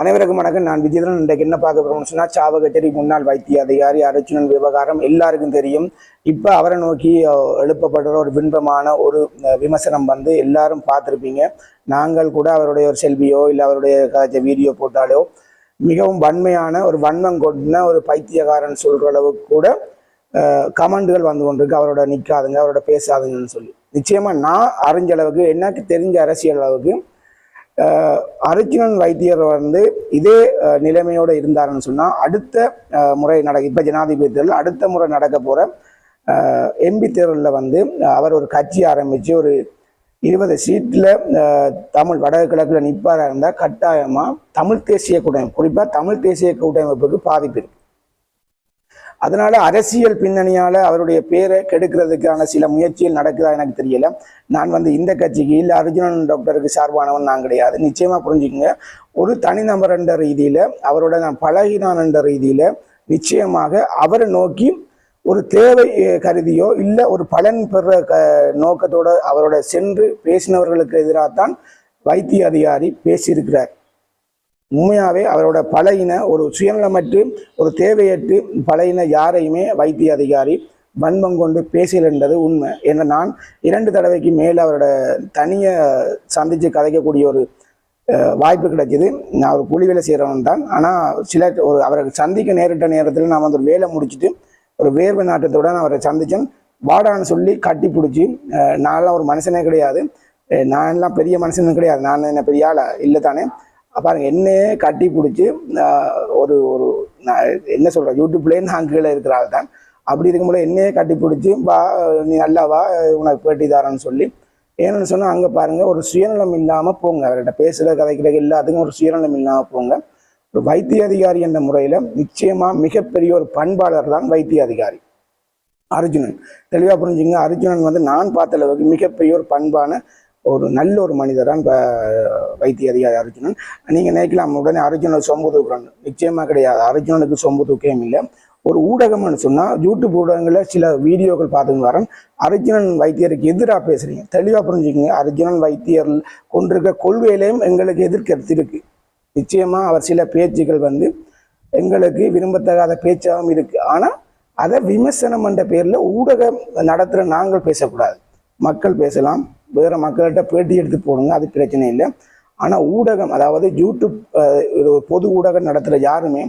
அனைவருக்கும் வணக்கம். நான் விஜயதரன். இன்றைக்கு என்ன பார்க்க போறோம்னு சொன்னா, சாவகச்சேரி முன்னாள் வைத்திய அதிகாரி அர்ச்சுனன் விவகாரம் எல்லாருக்கும் தெரியும். இப்ப அவரை நோக்கி எழுப்பப்படுற ஒரு பின்பமான ஒரு விமர்சனம் எல்லாரும் பார்த்துருப்பீங்க. நாங்கள் கூட அவருடைய ஒரு செல்வியோ இல்லை அவருடைய வீடியோ போட்டாலோ மிகவும் வன்மையான ஒரு வன்மம் கொண்ட ஒரு பைத்தியகாரன் சொல்ற அளவுக்கு கூட கமெண்டுகள் வந்து கொண்டிருக்கு. அவரோட நிற்காதுங்க, அவரோட பேசாதுங்கன்னு சொல்லி. நிச்சயமா நான் அறிஞ்ச அளவுக்கு, எனக்கு தெரிஞ்ச அரசியல் அளவுக்கு அர்ச்சுனன் வைத்தியர் இதே நிலைமையோடு இருந்தாருன்னு சொன்னால், அடுத்த முறை இப்போ ஜனாதிபதி தேர்தல் அடுத்த முறை நடக்க போகிற எம்பி தேர்தலில் அவர் ஒரு கட்சி ஆரம்பித்து ஒரு 20 சீட்டில் தமிழ் வடக்கு கிழக்கில் நிற்பாராக இருந்தால் கட்டாயமாக தமிழ் தேசிய கூட்டமைப்பு, குறிப்பாக தமிழ் தேசிய கூட்டமைப்புக்கு பாதிப்பு இருக்கு. அதனால அரசியல் பின்னணியால் அவருடைய பேரை கெடுக்கிறதுக்கான சில முயற்சிகள் நடக்குதா எனக்கு தெரியல. நான் இந்த கட்சிக்கு இல்லை அர்ச்சுனன் டாக்டருக்கு சார்பானவன் நான் கிடையாது. நிச்சயமாக புரிஞ்சுக்கங்க. ஒரு தனிநபர் என்ற ரீதியில், அவரோட நான் பழகினான் என்ற ரீதியில் நிச்சயமாக அவரை நோக்கி ஒரு தேவை கருதியோ இல்லை ஒரு பலன் பெற நோக்கத்தோட அவரோட சென்று பேசினவர்களுக்கு எதிராகத்தான் வைத்திய அதிகாரி பேசியிருக்கிறார். உண்மையாகவே அவரோட பழையின ஒரு சுயநலமற்று ஒரு தேவையற்று பழையின யாரையுமே வைத்திய அதிகாரி வன்மம் கொண்டு பேசலன்றது உண்மை. ஏன்னா நான் 2 தடவைக்கு மேலே அவரோட தனியை சந்தித்து கதைக்கக்கூடிய ஒரு வாய்ப்பு கிடைச்சிது. நான் ஒரு கூலி வேலை செய்கிறவன் தான். ஆனால் அவரை சந்திக்க நேரிட்ட நேரத்தில் நான் ஒரு வேலை முடிச்சுட்டு ஒரு வேர்வை நாட்டத்தோட நான் அவரை சந்தித்தேன். வாடான்னு சொல்லி கட்டி பிடிச்சி, நான்லாம் ஒரு மனுஷனே கிடையாது, நான்லாம் பெரிய மனுஷனும் கிடையாது, நான் என்ன பெரிய ஆளா இல்லை தானே. பாருங்க, என்னையே கட்டி பிடிச்சி ஒரு ஒரு என்ன சொல்கிறேன், யூடியூப்லேயே நான் கீழே இருக்கிறாள் தான். அப்படி இருக்கும்போது என்னையே கட்டி பிடிச்சி, வா நீ நல்லா வா உனக்கு பேட்டி தாரன்னு சொல்லி. ஏன்னு சொன்னால் அங்கே பாருங்கள், ஒரு சுயநலம் இல்லாமல் போங்க. அவர்கிட்ட பேசுகிற கதைக்கிற எல்லாத்துக்கும் ஒரு சுயநலம் இல்லாமல் போங்க. ஒரு வைத்திய அதிகாரி என்ற முறையில் நிச்சயமாக மிகப்பெரிய ஒரு பண்பாளர் தான் வைத்திய அதிகாரி அர்ச்சுனன். தெளிவாக புரிஞ்சுங்க. அர்ச்சுனன் நான் பார்த்த அளவுக்கு மிகப்பெரிய ஒரு பண்பான ஒரு நல்ல ஒரு மனிதர் தான் வைத்திய அதிகாரி அர்ச்சுனன். நீங்கள் நினைக்கலாம் உடனே அர்ச்சுனனுக்கு சொம்பு தூக்குறாங்க. நிச்சயமாக கிடையாது. அர்ச்சுனனுக்கு சொம்பு தூக்கம் இல்லை. ஒரு ஊடகம்னு சொன்னால் யூடியூப் ஊடகங்களில் சில வீடியோக்கள் பார்த்துன்னு வரேன். அர்ச்சுனன் வைத்தியருக்கு எதிராக பேசுகிறீங்க. தெளிவாக புரிஞ்சுக்கிங்க. அர்ச்சுனன் வைத்தியர் கொண்டிருக்க கொள்கையிலையும் எங்களுக்கு எதிர்கருத்து இருக்குது. நிச்சயமாக அவர் சில பேச்சுக்கள் எங்களுக்கு விரும்பத்தகாத பேச்சாகவும் இருக்குது. ஆனால் அதை விமர்சனம் என்ற பேரில் ஊடகம் நடத்துகிற நாங்கள் பேசக்கூடாது. மக்கள் பேசலாம், வேறு மக்கள்கிட்ட பேட்டி எடுத்து போடுங்க, அது பிரச்சனை இல்லை. ஆனால் ஊடகம், அதாவது யூடியூப் பொது ஊடகம் நடத்துகிற யாருமே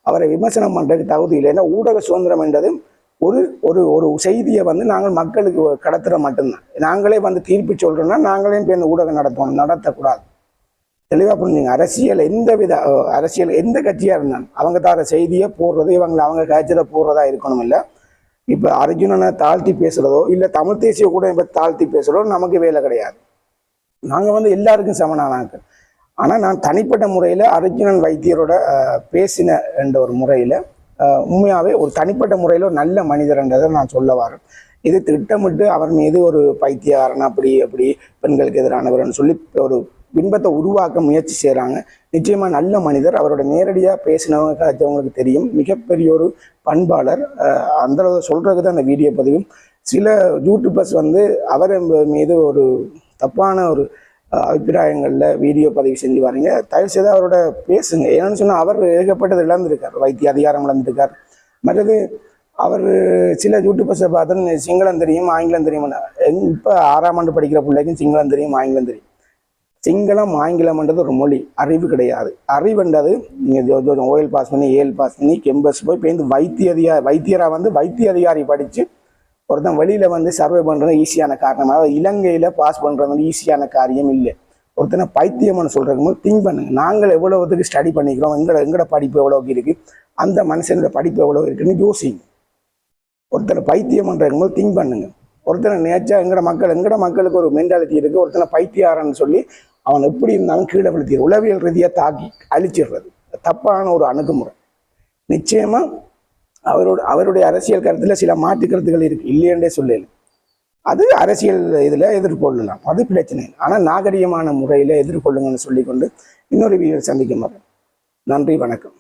அவரை விமர்சனம் பண்ணுறதுக்கு தகுதி இல்லை. ஏன்னா ஊடக சுதந்திரம் என்றது ஒரு ஒரு ஒரு செய்தியை நாங்கள் மக்களுக்கு கடத்துகிற மட்டும்தான். நாங்களே தீர்ப்பு சொல்கிறோன்னா நாங்களே போய் ஊடகம் நடத்தக்கூடாது. தெளிவாக புரிஞ்சுங்க. அரசியல் எந்த கட்சியாக இருந்தாலும் அவங்க தர செய்தியை போடுறது, அவங்க காய்ச்சலை போடுறதா இருக்கணும். இல்லை இப்போ அர்ச்சுனனை தாழ்த்தி பேசுகிறதோ இல்லை தமிழ் தேசிய கூட்டமைப்பை தாழ்த்தி பேசுகிறதோ நமக்கு வேலை கிடையாது. நாங்கள் எல்லாருக்கும் சமனானாக்கள். ஆனால் நான் தனிப்பட்ட முறையில் அர்ச்சுனன் வைத்தியரோட பேசின என்ற ஒரு முறையில் உண்மையாகவே ஒரு தனிப்பட்ட முறையில் ஒரு நல்ல மனிதர்ன்றதை நான் சொல்ல வரேன். இது திட்டமிட்டு அவர் மீது ஒரு பைத்தியக்காரன் அப்படி பெண்களுக்கு எதிரானவர்னு சொல்லி ஒரு பின்பத்தை உருவாக்க முயற்சி செய்கிறாங்க. நிச்சயமாக நல்ல மனிதர். அவரோட நேரடியாக பேசினவங்க காய்ச்சவங்களுக்கு தெரியும். மிகப்பெரிய ஒரு பண்பாளர். அந்தளவு சொல்கிறதுக்கு தான் அந்த வீடியோ பதிவும். சில யூடியூபர்ஸ் அவர் மீது ஒரு தப்பான ஒரு அபிப்பிராயங்களில் வீடியோ பதிவு செஞ்சு வரீங்க. தயவு செய்து அவரோட பேசுங்க. ஏன்னு சொன்னால் அவர் ஏகப்பட்டது இழந்திருக்கார், வைத்திய அதிகாரம் இழந்திருக்கார். மற்றது அவர் சில யூடியூபர்ஸை பார்த்து சிங்களம் தெரியும் ஆங்கிலம் தெரியும். இப்போ 6ஆம் ஆண்டு படிக்கிற பிள்ளைக்கும் சிங்களம் தெரியும் ஆங்கிலம் தெரியும். சிங்களம் ஆங்கிலம்ன்றது ஒரு மொழி, அறிவு கிடையாது. அறிவுன்றது நீங்கள் ஓஎல் பாஸ் பண்ணி ஏஎல் பாஸ் பண்ணி கெம்பஸ் போய் வைத்தியராக வைத்திய அதிகாரி படித்து ஒருத்தன் வெளியில் சர்வே பண்ணுறது ஈஸியான காரணம். அதாவது இலங்கையில் பாஸ் பண்ணுறது ஈஸியான காரியம் இல்லை. ஒருத்தனை பைத்தியம்னு சொல்கிறதுக்கு திங்க் பண்ணுங்க. நாங்கள் எவ்வளவுக்கு ஸ்டடி பண்ணிக்கிறோம், எங்களோட படிப்பு எவ்வளோக்கு இருக்குது, அந்த மனுஷனோட படிப்பு எவ்வளோ இருக்குன்னு யோசிங்க. ஒருத்தனை பைத்தியம்ன்றதுக்கு திங்க் பண்ணுங்க. ஒருத்தனை நேச்சா எங்கட மக்களுக்கு ஒரு மென்டாலிட்டி இருக்குது. ஒருத்தனை பைத்தியாரன்னு சொல்லி அவன் எப்படி இருந்தாலும் கீழே விழுத்தி உளவியல் ரீதியாக தாக்கி அழிச்சிடுறது தப்பான ஒரு அணுகுமுறை. நிச்சயமாக அவருடைய அரசியல் கருத்தில் சில மாற்று கருத்துக்கள் இருக்குது, இல்லையென்றே சொல்லல. அது அரசியல் இதில் எதிர்கொள்ளலாம், அது பிரச்சனை இல்லை. ஆனால் நாகரிகமான முறையில் எதிர்கொள்ளுங்கன்னு சொல்லிக்கொண்டு இன்னொரு வீடியோ சந்திக்க மாட்டேன். நன்றி, வணக்கம்.